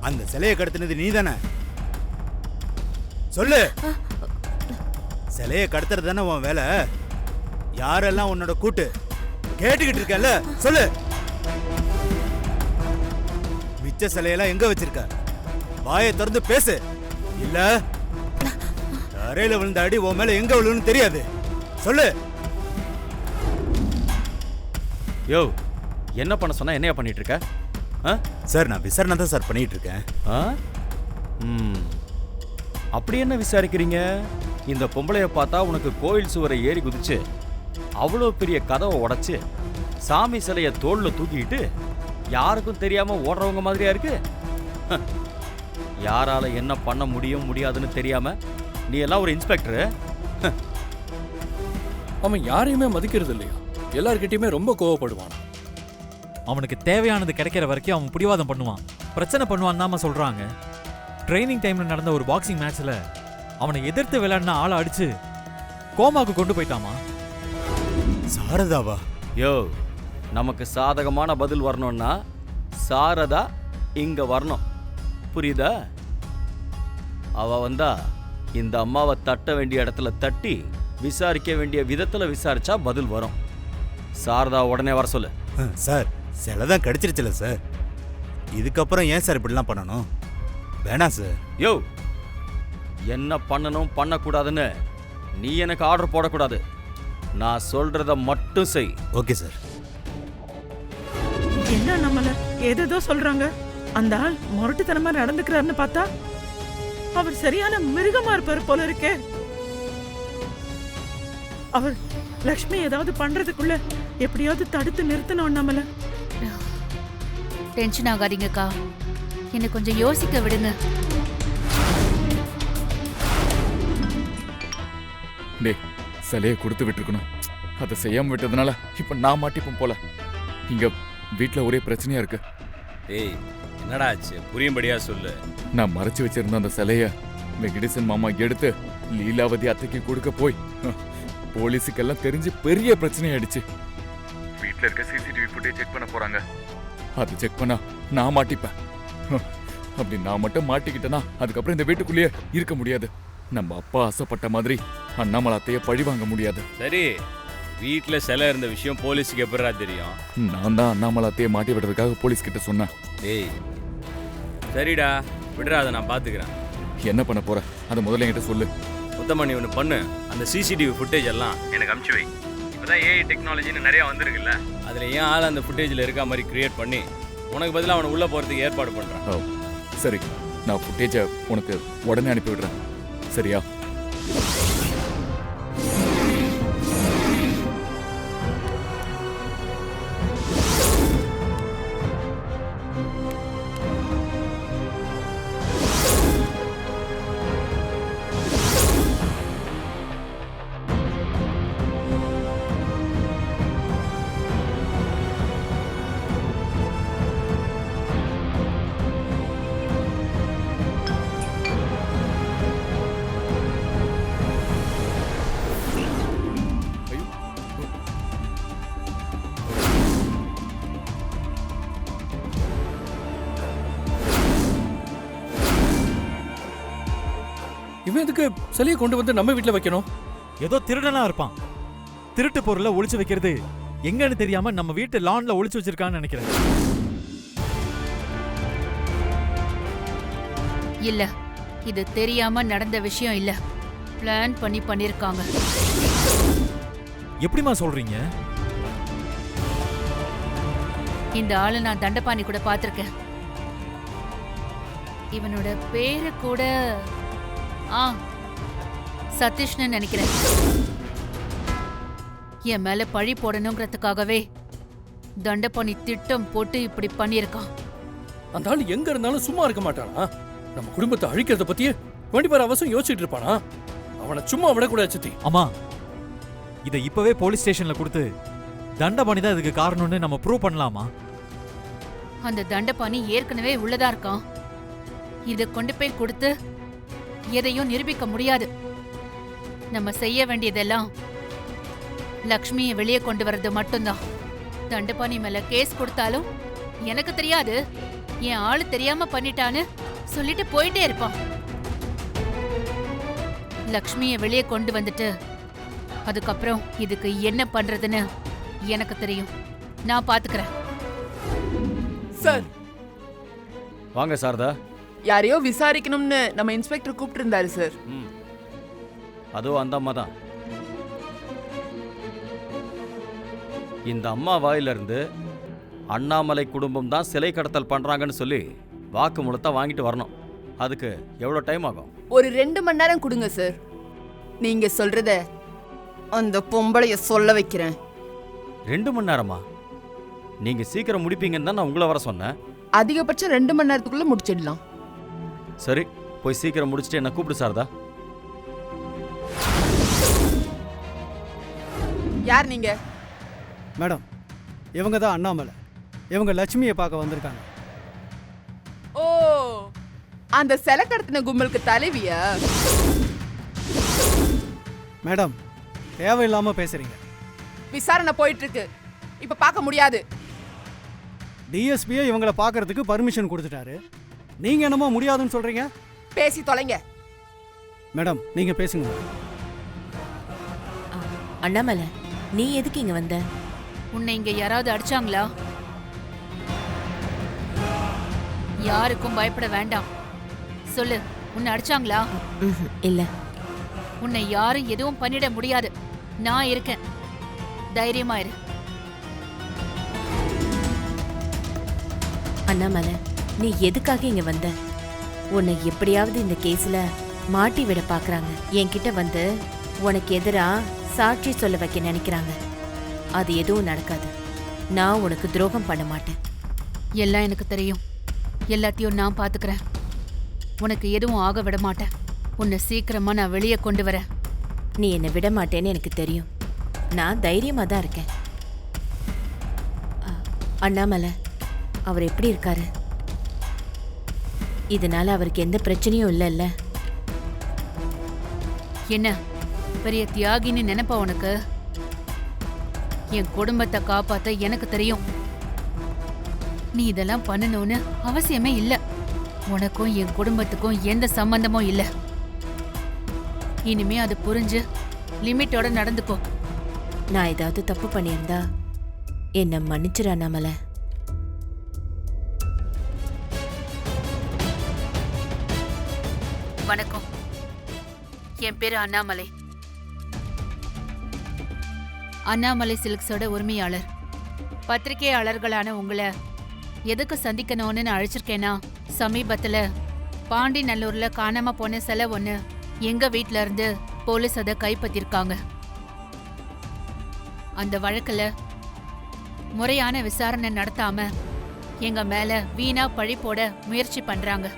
அந்த சிலையை கடத்தினது நீதானே? சொல்லு. சிலையை கடத்துறது தானே உன் வேலை. யாரெல்லாம் உன்னோட கூட்டு கேட்டுக்கிட்டு இருக்கல, சொல்லு. மிச்ச சிலையெல்லாம் எங்க வச்சிருக்க? வாயை திறந்து பேசு. இல்ல அறையில விழுந்த அடி உன் மேல எங்க விழுன்னு தெரியாது. சொல்லு. யோ, என்ன பண்ண சொன்னா என்னையா பண்ணிட்டு இருக்க? சார், நான் விசாரணை தான் சார் பண்ணிட்டு இருக்கேன். அப்படி என்ன விசாரிக்கிறீங்க? இந்த பொம்பளைய பார்த்தா உனக்கு கோயில் சுவரை ஏறி குதிச்சு அவ்வளோ பெரிய கதவை உடைச்சு சாமி சிலைய தோல்ல தூக்கிட்டு யாருக்கும் தெரியாம ஓடுறவங்க மாதிரியா இருக்கு. யாரால என்ன பண்ண முடியும் முடியாதுன்னு தெரியாம நீ எல்லாம் ஒரு இன்ஸ்பெக்டர். அவன் யாரையுமே மதிக்கிறது இல்லையா? எல்லார்கிட்டயுமே ரொம்ப கோவப்படுவான். அவனுக்கு தேவையானது கிடைக்கிற வரைக்கும் அவன் பிடிவாதம் பண்ணுவான், பிரச்சனை பண்ணுவான் தான் சொல்றாங்க. ட்ரைனிங் டைம்ல நடந்த ஒரு பாக்ஸிங் மேட்ச்ல அவனை எதிர்த்து விளையாடின ஆளை அடிச்சு கோமாக்கு கொண்டு போயிட்டாமா. சாரதாவா? யோ, நமக்கு சாதகமான பதில் வரணும்னா சாரதா இங்க வரணும், புரியுதா? அவ வந்தா இந்த அம்மாவை தட்ட வேண்டிய இடத்துல தட்டி விசாரிக்க வேண்டிய விதத்துல விசாரிச்சா பதில் வரும். சாரதா உடனே வர சொல்லு. சார், சிலைதான் கடிச்சிருச்சுல சார். இதுக்கப்புறம் ஏன் சார் இப்படிலாம் பண்ணணும்? வேணாம் சார். யோ, என்ன பண்ணணும் பண்ணக்கூடாதுன்னு நீ எனக்கு ஆர்டர் போடக்கூடாது. நான் சொல்றத மட்டும் செய். Okay sir. என்ன நம்மள ஏதேதோ சொல்றாங்க. அந்த ஆள் முரட்டுத்தனமா நடந்துக்கிறாருன்னு பார்த்தா அவர் சரியான மிருகமா இருப்பாரு போல இருக்கே. அவர் லக்ஷ்மி ஏதாவது பண்றதுக்குள்ள எப்படியாவது தடுத்து நிறுத்தணும். நம்மள டென்ஷன் ஆகாதீங்கக்கா, என்ன கொஞ்சம் யோசிக்க விடுங்க. டே, சிலையை கொடுத்து விட்டுருக்கணும். அதை செய்யாம விட்டதுனால இப்ப நான் மாட்டிப்போம் போல. இங்க வீட்டுல ஒரே பிரச்சனையா இருக்கு. ஏய், என்னடா ஆச்சு? புரியும்படியா சொல்லு. நான் மறைச்சு வச்சிருந்த அந்த சிலைய வெங்கடேசன் மாமா எடுத்து லீலாவதி அத்தைக்கு கொடுக்க போய் போலீஸுக்கெல்லாம் தெரிஞ்சு பெரிய பிரச்சனை ஆயிடுச்சு. வீட்டுல இருக்க சிசிடிவி ஃபுட்டேஜ் செக் பண்ண போறாங்க. அது செக் பண்ணா நான் மாட்டிப்பேன். அப்படி நான் மட்டும் மாட்டிக்கிட்டேன்னா அதுக்கப்புறம் இந்த வீட்டுக்குள்ளேயே இருக்க முடியாது. நம்ம அப்பா ஆசைப்பட்ட மாதிரி அண்ணாமலை அத்தைய பழி வாங்க முடியாது. சரி, வீட்டுல சிலை இருந்த விஷயம் போலீஸுக்கு எப்படா தெரியும்? நான் தான் அண்ணாமலை அத்தைய மாட்டி விடுறதுக்காக போலீஸ் கிட்ட சொன்னேன். ஏய், சரிடா, விடுறா, அதை நான் பாத்துக்கிறேன். என்ன பண்ண போற? அதை முதல்ல என்கிட்ட சொல்லு. சுத்தமா நீ ஒன்று பண்ணு. அந்த சிசிடிவி ஃபுட்டேஜ் எல்லாம் எனக்கு அனுப்பிச்சு வை. இப்போதான் ஏஐ டெக்னாலஜின்னு நிறையா வந்திருக்குல்ல, அதில் ஏன் ஆள் அந்த ஃபுட்டேஜில் இருக்க மாதிரி கிரியேட் பண்ணி உனக்கு பதிலாக அவனை உள்ளே போகிறதுக்கு ஏற்பாடு பண்ணுறான். சரி, நான் ஃபுட்டேஜை உனக்கு உடனே அனுப்பி விடுறேன். சரியா? இவன் எதுக்கு சிலையை கொண்டு வந்து நம்ம வீட்டுல வைக்கணும்? ஏதோ திருடனா இருப்பான். திருட்டு பொருளை ஒளிச்சு வைக்கிறது எங்கன்னு தெரியாம நம்ம வீட்டு லான்ல ஒளிச்சு வச்சிருக்கான்னு நினைக்கிறேன். இல்ல, இது தெரியாம நடந்த விஷயம் இல்ல, பிளான் பண்ணி பண்ணிருக்காங்க. எப்படிமா சொல்றீங்க? இந்த ஆளு நான் தண்டபாணி கூட பாத்திருக்கேன். இவனோட பேரு கூட சதீஷ்னு நினைக்கிறேன். என் மேல பழி போடணுங்கிறதுக்காகவே தண்டபாணி திட்டம் போட்டு இப்படி பண்ணிருக்கான். அந்த ஆள் எங்க இருந்தாலும் சும்மா இருக்க மாட்டானா? நம்ம குடும்பத்தை அழிக்கிறத பத்தியே வேண்டிப்பார் அவசியம் யோசிச்சுட்டு இருப்பானா? அவனை சும்மா விடக்கூடாது சித்தி. ஆமா, இதை இப்பவே போலீஸ் ஸ்டேஷன்ல கொடுத்து தண்டபாணி தான் இதுக்கு காரணம்னு நம்ம ப்ரூவ் பண்ணலாமா? அந்த தண்டபாணி ஏற்கனவே உள்ளதா இருக்கான். இதை கொண்டு போய் கொடுத்து எதையும் நிரூபிக்க முடியாது. நம்ம செய்ய வேண்டியதெல்லாம் லக்ஷ்மியை வெளியே கொண்டு வர்றது மட்டும்தான். தண்டபாணி மேல கேஸ் கொடுத்தாலும் எனக்கு தெரியாது, என் ஆளு தெரியாம பண்ணிட்டான்னு சொல்லிட்டு போயிட்டே இருப்பான். லக்ஷ்மிய வெளியே கொண்டு வந்துட்டு அதுக்கப்புறம் இதுக்கு என்ன பண்றதுன்னு எனக்கு தெரியும். நான் பாத்துக்கிறேன். சார், வாங்க சாரதா. யாரையோ விசாரிக்கணும்னு நம்ம இன்ஸ்பெக்டர் கூப்பிட்டு இருந்தாரு சார். ம், அதுவும் அந்த அம்மா தான். இந்த அம்மா வாயிலிருந்து அண்ணாமலை குடும்பம் தான் சிலை கடத்தல் பண்றாங்கன்னு சொல்லி வாக்குமூலத்தை வாங்கிட்டு வரணும். அதுக்கு எவ்வளோ டைம் ஆகும்? ஒரு 2 மணி நேரம் கொடுங்க சார். நீங்க சொல்றத அந்த பொம்பளைய சொல்ல வைக்கிறேன். 2 மணி நேரமா? நீங்க சீக்கிரம் முடிப்பீங்கன்னு தான் நான் உங்களை வர சொன்னேன். அதிகபட்சம் 2 மணி நேரத்துக்குள்ள முடிச்சிடலாம். சரி, போய் சீக்கிரம் முடிச்சுட்டு என்ன கூப்பிடு சாரதா. யார் நீங்க? மேடம், இவங்க தான் அண்ணாமலை. இவங்க லட்சுமியை பார்க்க வந்திருக்காங்க. ஓ, அந்த சிலை கடத்தின கும்பலுக்கு தலைவியா? மேடம், தேவையில்லாம பேசுறீங்க. விசாரணை போயிட்டு இருக்கு, இப்ப பார்க்க முடியாது. டிஎஸ்பியே இவங்களை பார்க்கறதுக்கு பர்மிஷன் கொடுத்துட்டாரு. நீங்க என்னமோ முடியாதுன்னு சொல்றீங்க. பேசி தொலைங்க. மேடம், நீங்க பேசுங்க. அண்ணாமலை, நீ எதுக்கு இங்க வந்த? உன்னை இங்க யாராவது அடிச்சாங்களா? யாருக்கும் பயப்பட வேண்டாம். சொல்லு, உன்னை அடிச்சாங்களா? இல்ல. உன்னை யாரும் எதுவும் பண்ணிட முடியாது. நான் இருக்கேன். தைரியமா இரு. அண்ணாமலை, நீ எதுக்காக இங்க வந்த? உன்னை எப்படியாவது இந்த கேஸ்ல மாட்டி விட பாக்குறாங்க. என்கிட்ட வந்து உனக்கு எதிரா சாட்சி சொல்ல வைக்க நினைக்கிறாங்க. அது எதுவும் நடக்காது. நான் உனக்கு துரோகம் பண்ண மாட்டேன். எல்லாம் எனக்கு தெரியும். எல்லாத்தையும் நான் பாத்துக்கிறேன். உனக்கு எதுவும் ஆக விட மாட்டேன். உன்னை சீக்கிரமா நான் வெளியே கொண்டு வரேன். நீ என்னை விட மாட்டேன்னு எனக்கு தெரியும். நான் தைரியமா தான் இருக்கேன். அண்ணாமலை, அவர் எப்படி இருக்காரு? இதனால அவருக்கு எந்த பிரச்சனையும் இல்லைல்ல? என்ன பெரிய தியாகின்னு நினைப்பா உனக்கு? என் குடும்பத்தை காப்பாத்த எனக்கு தெரியும். நீ இதெல்லாம் பண்ணணும்னு அவசியமே இல்ல. உனக்கும் என் குடும்பத்துக்கும் எந்த சம்பந்தமும் இல்ல. இனிமே அது புரிஞ்சு லிமிட்டோட நடந்துக்கோ. நான் ஏதாவது தப்பு பண்ணியிருந்தா என்னை மன்னிச்சிரு அண்ணாமலை. வணக்கம். என் பேரு அண்ணாமலை. அண்ணாமலை சில்க்ஸோட உரிமையாளர். பத்திரிகையாளர்களான உங்களை எதுக்கு சந்திக்கணும்னு நான் அழைச்சிருக்கேன்னா, சமீபத்துல பாண்டிநல்லூர்ல காணாம போன சிலை ஒண்ணு எங்க வீட்ல இருந்து போலீஸ் அதை கைப்பற்றிருக்காங்க. அந்த வழக்குல முறையான விசாரணை நடத்தாம எங்க மேல வீணா பழி போட முயற்சி பண்றாங்க.